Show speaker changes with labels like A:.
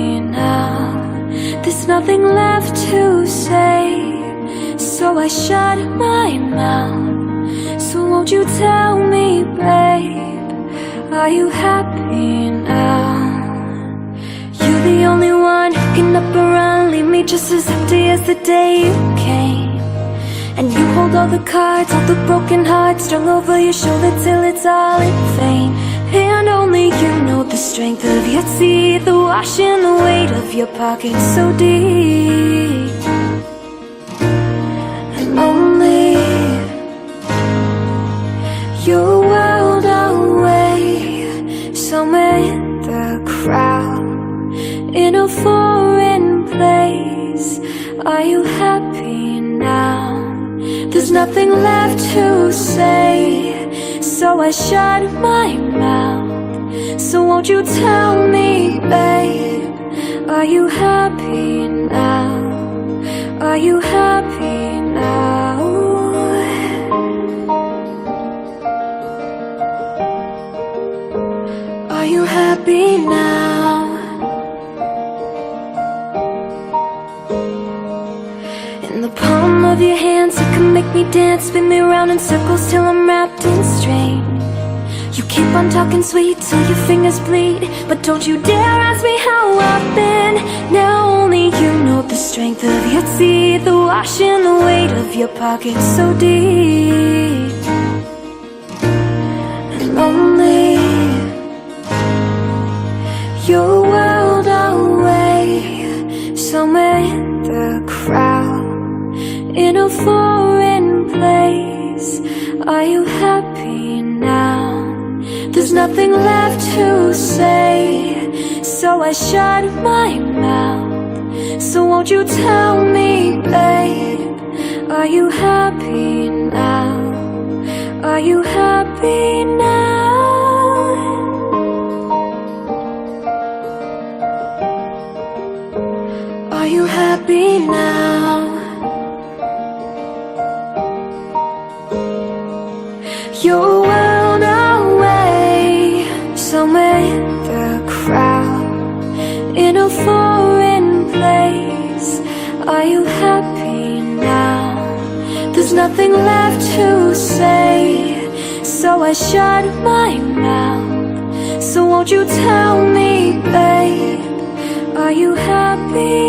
A: happy now? There's nothing left to say, so I shut my mouth. So won't you tell me, babe, are you happy now? You're the only one who can up and run, leave me just as empty as the day you came. And you hold all the cards, all the broken hearts strung over your shoulder till it's all in vain. And only you know the strength of your teeth, the washing the weight of your pockets so deep. And only your world away, somewhere in the crowd, in a foreign place. Are you happy now? There's nothing left to say, so I shut my mouth. So won't you tell me, babe, are you happy now? Are you happy now? Are you happy now? In the palm of your hands, you can make me dance, spin me around in circles till I'm wrapped in strain. You keep on talking sweet till your fingers bleed, but don't you dare ask me how I've been. Now only you know the strength of your teeth, the washing the weight of your pockets so deep. And only your world away, somewhere in the crowd, in a foreign place. Are you happy now? There's nothing left to say, so I shut my mouth. So won't you tell me, babe, are you happy now? Are you happy now? Are you happy now? Your world away, somewhere in the crowd, in a foreign place. Are you happy now? There's nothing left to say, so I shut my mouth. So won't you tell me, babe, are you happy?